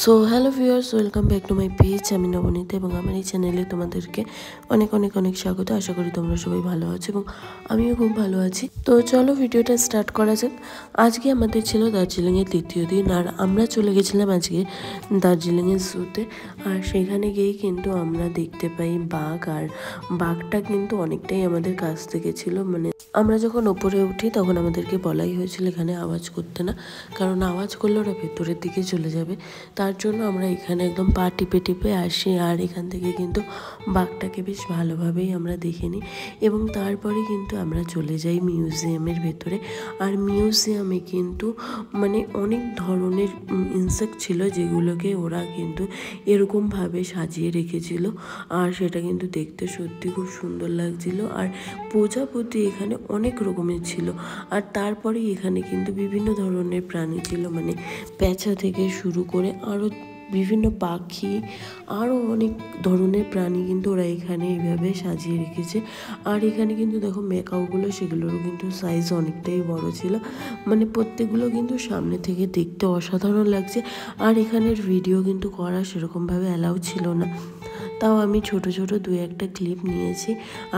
So hello viewers, welcome back to my page. আমি নবনীতা এবং আমার এই চ্যানেলে তোমাদেরকে অনেক অনেক অনেক স্বাগত। আশা করি তোমরা সবাই ভালো আছো এবং আমিও খুব ভালো আছি। তো চলো ভিডিওটা স্টার্ট করা যাক। আজকে আমাদের ছিল দার্জিলিংয়ের তৃতীয় দিন, আর আমরা চলে গেছিলাম আজকে দার্জিলিংয়ের জুতে। আর সেখানে গিয়েই কিন্তু আমরা দেখতে পাই বাঘ, আর বাঘটা কিন্তু অনেকটাই আমাদের কাছ থেকে ছিল। মানে আমরা যখন ওপরে উঠি তখন আমাদেরকে বলাই হয়েছিল এখানে আওয়াজ করতে না, কারণ আওয়াজ করলে ওরা ভেতরের দিকে চলে যাবে। তার জন্য আমরা এখানে একদম পা টিপে টিপে আসি, আর এখান থেকে কিন্তু বাঘটাকে বেশ ভালোভাবেই আমরা দেখে নিই। এবং তারপরে কিন্তু আমরা চলে যাই মিউজিয়ামের ভেতরে। আর মিউজিয়ামে কিন্তু মানে অনেক ধরনের ইনসেক্ট ছিল, যেগুলোকে ওরা কিন্তু এরকমভাবে সাজিয়ে রেখেছিল, আর সেটা কিন্তু দেখতে সত্যি খুব সুন্দর লাগছিল। আর প্রজাপতি এখানে অনেক রকমের ছিল। আর তারপরে এখানে কিন্তু বিভিন্ন ধরনের প্রাণী ছিল, মানে পেঁচা থেকে শুরু করে আরও বিভিন্ন পাখি, আরও অনেক ধরনের প্রাণী কিন্তু ওরা এখানে এইভাবে সাজিয়ে রেখেছে। আর এখানে কিন্তু দেখো ম্যাকাওগুলো, সেগুলোরও কিন্তু সাইজ অনেকটাই বড় ছিল। মানে প্রত্যেকগুলো কিন্তু সামনে থেকে দেখতে অসাধারণ লাগছে। আর এখানের ভিডিও কিন্তু করা সেরকমভাবে অ্যালাউ ছিল না, তাও আমি ছোট ছোট দু একটা ক্লিপ নিয়েছি।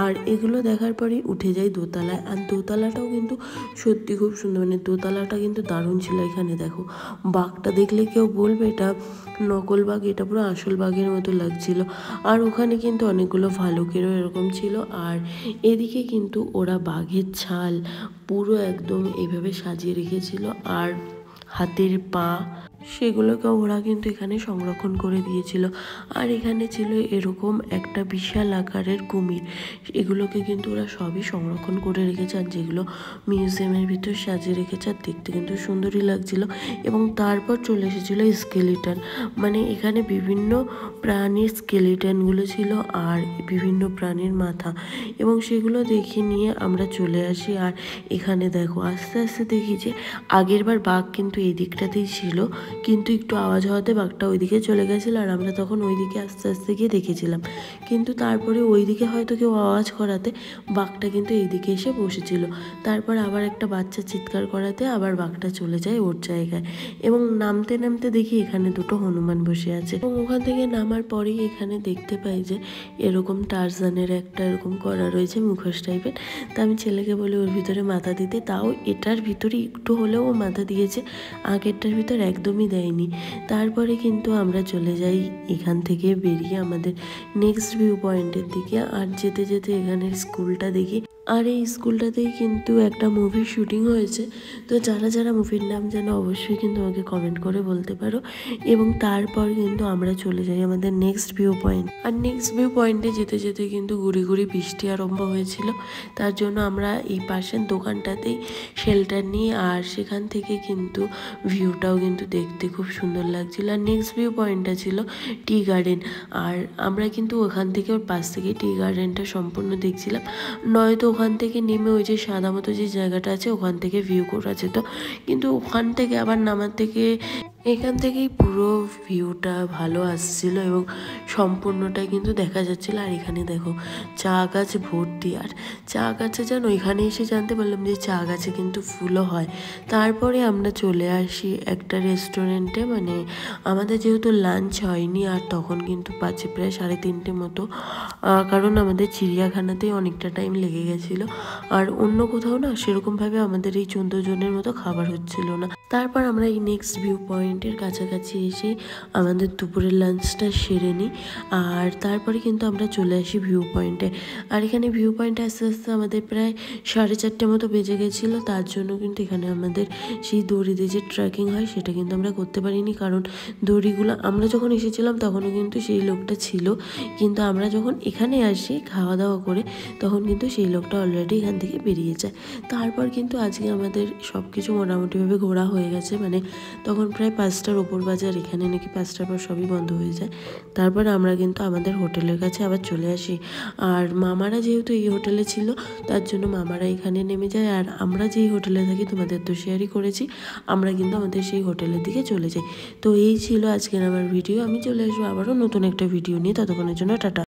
আর এগুলো দেখার পরেই উঠে যাই দোতলায়। আর দোতলাটাও কিন্তু সত্যি খুব সুন্দর, মানে দোতলাটা কিন্তু দারুণ ছিল। এখানে দেখো বাঘটা দেখলে কেউ বলবে এটা নকল বাঘ, এটা পুরো আসল বাঘের মতো লাগছিল। আর ওখানে কিন্তু অনেকগুলো ভালুকেরও এরকম ছিল। আর এদিকে কিন্তু ওরা বাঘের ছাল পুরো একদম এইভাবে সাজিয়ে রেখেছিল, আর হাতের পা সেগুলোকে ওরা কিন্তু এখানে সংরক্ষণ করে দিয়েছিল। আর এখানে ছিল এরকম একটা বিশাল আকারের কুমির, এগুলোকে কিন্তু ওরা সবই সংরক্ষণ করে রেখেছে, আর যেগুলো মিউজিয়ামের ভিতর সাজিয়ে রেখেছে। আর দেখতে কিন্তু সুন্দরই লাগছিল। এবং তারপর চলে এসেছিলো স্কেলিটন, মানে এখানে বিভিন্ন প্রাণীর স্কেলিটনগুলো ছিল, আর বিভিন্ন প্রাণীর মাথা, এবং সেগুলো দেখে নিয়ে আমরা চলে আসি। আর এখানে দেখো আস্তে আস্তে দেখি যে আগের বার বাঘ কিন্তু এই দিকটাতেই ছিল, কিন্তু একটু আওয়াজ হওয়াতে বাঘটা ওইদিকে চলে গেছিলো, আর আমরা তখন ওইদিকে আস্তে আস্তে গিয়ে দেখেছিলাম। কিন্তু তারপরে ওইদিকে হয়তো কেউ আওয়াজ করাতে বাঘটা কিন্তু এইদিকে এসে বসেছিল। তারপর আবার একটা বাচ্চা চিৎকার করাতে আবার বাঘটা চলে যায় ওর জায়গায়। এবং নামতে নামতে দেখি এখানে দুটো হনুমান বসে আছে। এবং ওখান থেকে নামার পরেই এখানে দেখতে পাই যে এরকম টারজানের একটা এরকম করা রয়েছে মুখোশ টাইপের। তা আমি ছেলেকে বলি ওর ভিতরে মাথা দিতে, তাও এটার ভিতরে একটু হলেও ও মাথা দিয়েছে, আগেরটার ভিতর একদমই দেয়নি। তারপরে কিন্তু আমরা চলে যাই এখান থেকে বেরিয়ে আমাদের নেক্সট ভিউ পয়েন্টের দিকে। আর যেতে যেতে এখানের স্কুলটা দেখি, আর এই স্কুলটাতেই কিন্তু একটা মুভির শুটিং হয়েছে। তো যারা যারা মুভির নাম জানো অবশ্যই কিন্তু আমাকে কমেন্ট করে বলতে পারো। এবং তারপর কিন্তু আমরা চলে যাই আমাদের নেক্সট ভিউ পয়েন্ট। আর নেক্সট ভিউ পয়েন্টে যেতে যেতে কিন্তু গুড়ি গুড়ি বৃষ্টি আরম্ভ হয়েছিল, তার জন্য আমরা এই পাশের দোকানটাতেই শেল্টার নিই। আর সেখান থেকে কিন্তু ভিউটাও কিন্তু দেখতে খুব সুন্দর লাগছিল। আর নেক্সট ভিউ পয়েন্টটা ছিল টি গার্ডেন, আর আমরা কিন্তু ওখান থেকে ওর পাশ থেকে টি গার্ডেনটা সম্পূর্ণ দেখছিলাম। নয়তো ওখান থেকে নেমে ওই যে সাদা মতো যে জায়গাটা আছে ওখান থেকে ভিউ করা যেত, কিন্তু ওখান থেকে আবার নামার থেকে এখান থেকেই পুরো ভিউটা ভালো আসছিল এবং সম্পূর্ণটাই কিন্তু দেখা যাচ্ছিল। আর এখানে দেখো চা গাছ ভর্তি, আর চা গাছে যেন এখানে এসে জানতে পারলাম যে চা গাছে কিন্তু ফুলও হয়। তারপরে আমরা চলে আসি একটা রেস্টুরেন্টে, মানে আমাদের যেহেতু লাঞ্চ হয়নি, আর তখন কিন্তু বাজে প্রায় 3:30 মতো, কারণ আমাদের চিড়িয়াখানাতেই অনেকটা টাইম লেগে গেছিলো। আর অন্য কোথাও না সেরকমভাবে আমাদের এই 14 জনের মতো খাবার হচ্ছিল না। তারপর আমরা এই নেক্সট ভিউ পয়েন্টের কাছাকাছি এসে আমাদের দুপুরের লাঞ্চটা সেরে নিই। আর তারপরে কিন্তু আমরা চলে আসি ভিউ পয়েন্টে। আর এখানে ভিউ পয়েন্টে আস্তে আস্তে আমাদের প্রায় 4:30 মতো বেজে গেছিলো। তার জন্য কিন্তু এখানে আমাদের সেই দড়িতে যে ট্রেকিং হয় সেটা কিন্তু আমরা করতে পারিনি, কারণ দড়িগুলো আমরা যখন এসেছিলাম তখনও কিন্তু সেই লোকটা ছিল, কিন্তু আমরা যখন এখানে আসি খাওয়া দাওয়া করে তখন কিন্তু সেই লোকটা অলরেডি এখান থেকে বেরিয়ে যায়। তারপর কিন্তু আজকে আমাদের সব কিছু মোটামুটিভাবে ঘোরা হয়ে গেছে, মানে তখন প্রায় 5টার ওপর বাজার, এখানে নাকি 5টার পর সবই বন্ধ হয়ে যায়। তারপর আমরা কিন্তু আমাদের হোটেলের কাছে আবার চলে আসি। আর মামারা যেহেতু এই হোটেলে ছিল তার জন্য মামারা এখানে নেমে যায়। আর আমরা যেই হোটেলে থাকি তোমাদের তো শেয়ারই করেছি, আমরা কিন্তু আমাদের সেই হোটেলের দিকে চলে যাই। তো এই ছিল আজকের আমার ভিডিও। আমি চলে আসবো আবারও নতুন একটা ভিডিও নিয়ে, ততক্ষণের জন্য টাটা।